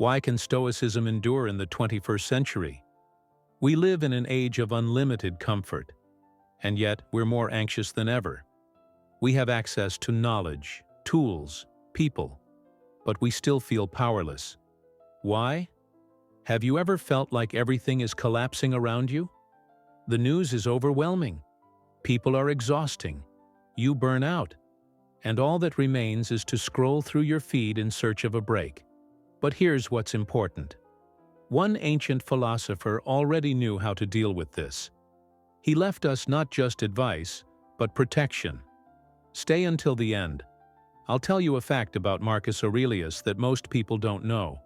Why can Stoicism endure in the 21st century? We live in an age of unlimited comfort, and yet we're more anxious than ever. We have access to knowledge, tools, people, but we still feel powerless. Why? Have you ever felt like everything is collapsing around you? The news is overwhelming. People are exhausting. You burn out. And all that remains is to scroll through your feed in search of a break. But here's what's important. One ancient philosopher already knew how to deal with this. He left us not just advice, but protection. Stay until the end. I'll tell you a fact about Marcus Aurelius that most people don't know.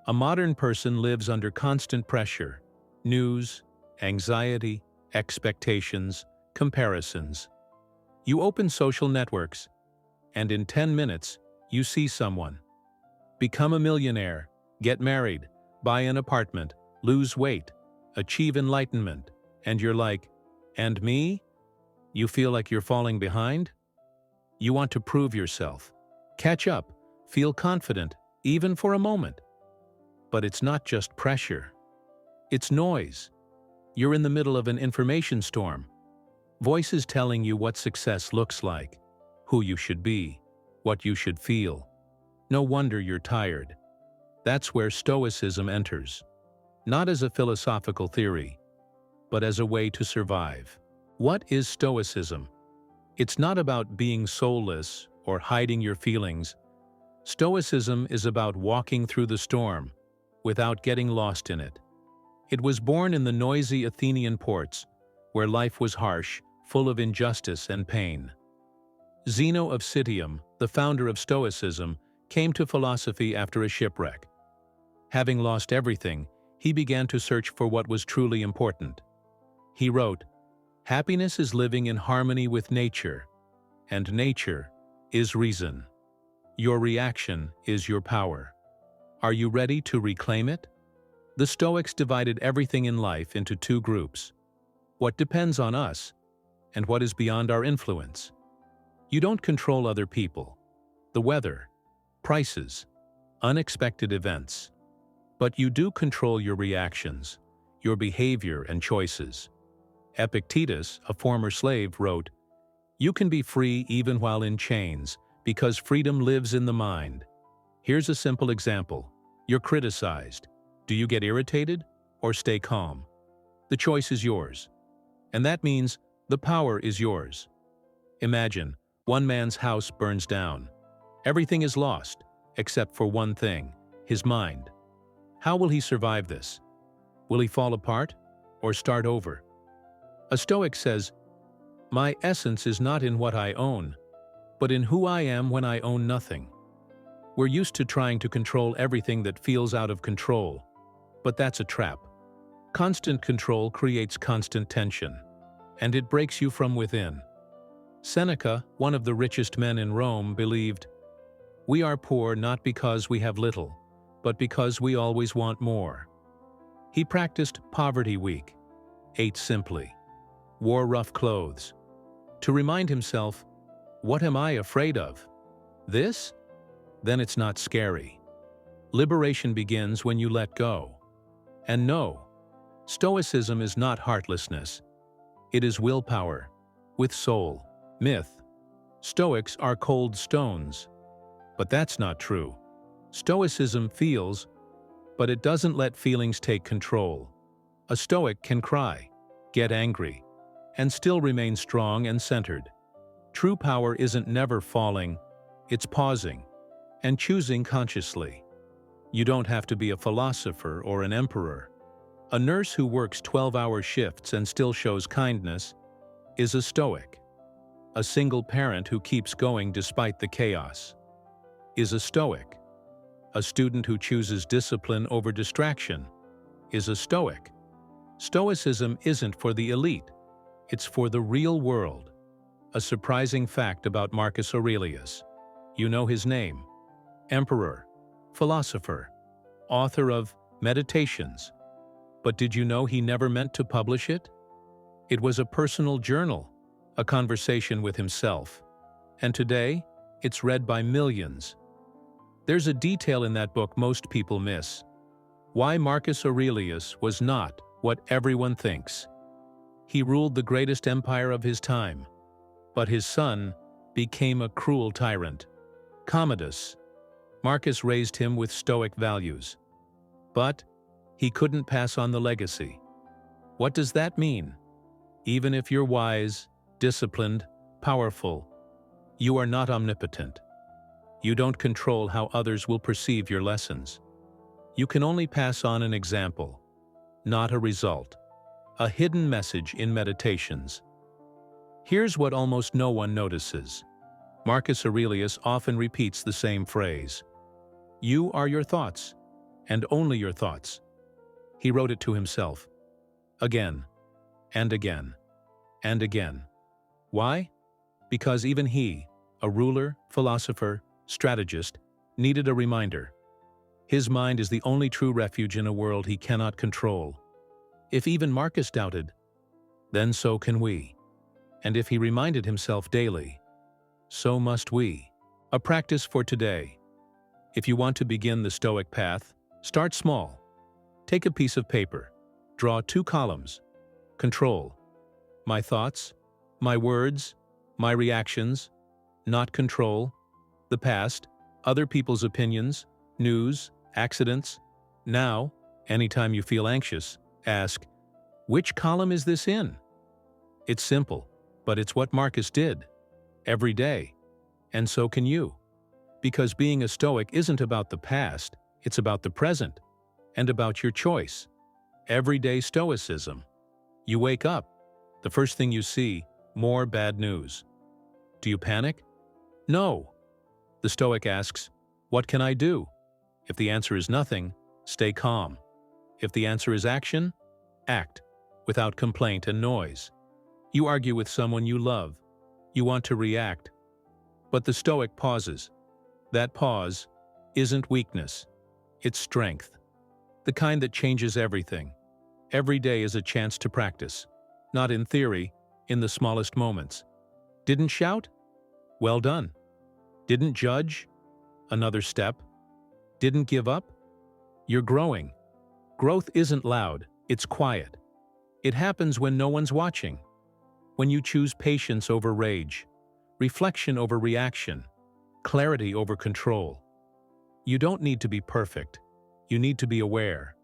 A modern person lives under constant pressure: news, anxiety, expectations, comparisons. You open social networks, and in 10 minutes, you see someone. Become a millionaire, get married, buy an apartment, lose weight, achieve enlightenment, and you're like, and me? You feel like you're falling behind? You want to prove yourself, catch up, feel confident, even for a moment. But it's not just pressure. It's noise. You're in the middle of an information storm. Voices telling you what success looks like, who you should be, what you should feel. No wonder you're tired. That's where Stoicism enters. Not as a philosophical theory, but as a way to survive. What is Stoicism? It's not about being soulless or hiding your feelings. Stoicism is about walking through the storm without getting lost in it. It was born in the noisy Athenian ports, where life was harsh, full of injustice and pain. Zeno of Citium, the founder of Stoicism, came to philosophy after a shipwreck. Having lost everything, he began to search for what was truly important. He wrote, "Happiness is living in harmony with nature, and nature is reason. Your reaction is your power. Are you ready to reclaim it?" The Stoics divided everything in life into two groups: what depends on us and what is beyond our influence. You don't control other people, the weather, prices, unexpected events. But you do control your reactions, your behavior and choices. Epictetus, a former slave, wrote, "You can be free even while in chains, because freedom lives in the mind." Here's a simple example. You're criticized. Do you get irritated or stay calm? The choice is yours. And that means the power is yours. Imagine, one man's house burns down. Everything is lost, except for one thing: his mind. How will he survive this? Will he fall apart or start over? A Stoic says, "My essence is not in what I own, but in who I am when I own nothing." We're used to trying to control everything that feels out of control, but that's a trap. Constant control creates constant tension, and it breaks you from within. Seneca, one of the richest men in Rome, believed, "We are poor not because we have little, but because we always want more." He practiced poverty week, ate simply, wore rough clothes, to remind himself, "What am I afraid of? This? Then it's not scary." Liberation begins when you let go. And no, Stoicism is not heartlessness. It is willpower, with soul. Myth: Stoics are cold stones. But that's not true. Stoicism feels, but it doesn't let feelings take control. A Stoic can cry, get angry, and still remain strong and centered. True power isn't never falling, it's pausing and choosing consciously. You don't have to be a philosopher or an emperor. A nurse who works 12-hour shifts and still shows kindness is a Stoic. A single parent who keeps going despite the chaos is a Stoic. A student who chooses discipline over distraction is a Stoic. Stoicism isn't for the elite, it's for the real world. A surprising fact about Marcus Aurelius. You know his name: emperor, philosopher, author of Meditations. But did you know he never meant to publish it? It was a personal journal, a conversation with himself. And today, it's read by millions. There's a detail in that book most people miss. Why Marcus Aurelius was not what everyone thinks. He ruled the greatest empire of his time, but his son became a cruel tyrant. Commodus. Marcus raised him with Stoic values. But he couldn't pass on the legacy. What does that mean? Even if you're wise, disciplined, powerful, you are not omnipotent. You don't control how others will perceive your lessons. You can only pass on an example, not a result, a hidden message in Meditations. Here's what almost no one notices. Marcus Aurelius often repeats the same phrase. You are your thoughts, and only your thoughts. He wrote it to himself. Again, and again, and again. Why? Because even he, a ruler, philosopher, strategist, needed a reminder. His mind is the only true refuge in a world he cannot control. If even Marcus doubted, then so can we. And if he reminded himself daily, so must we. A practice for today. If you want to begin the Stoic path, start small. Take a piece of paper. Draw 2 columns. Control. My thoughts, my words, my reactions. Not control. The past, other people's opinions, news, accidents. Now, anytime you feel anxious, ask, which column is this in? It's simple, but it's what Marcus did. Every day. And so can you. Because being a Stoic isn't about the past, it's about the present, and about your choice. Everyday Stoicism. You wake up. The first thing you see, more bad news. Do you panic? No. The Stoic asks, what can I do? If the answer is nothing, stay calm. If the answer is action, act, without complaint and noise. You argue with someone you love. You want to react. But the Stoic pauses. That pause isn't weakness. It's strength. The kind that changes everything. Every day is a chance to practice. Not in theory, in the smallest moments. Didn't shout? Well done. Didn't judge? Another step. Didn't give up? You're growing. Growth isn't loud, it's quiet. It happens when no one's watching. When you choose patience over rage, reflection over reaction, clarity over control. You don't need to be perfect. You need to be aware.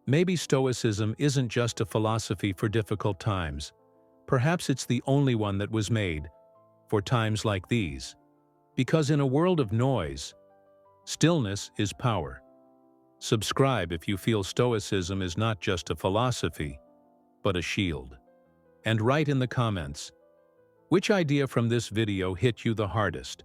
Maybe Stoicism isn't just a philosophy for difficult times. Perhaps it's the only one that was made for times like these. Because in a world of noise, stillness is power. Subscribe if you feel Stoicism is not just a philosophy, but a shield. And write in the comments, which idea from this video hit you the hardest?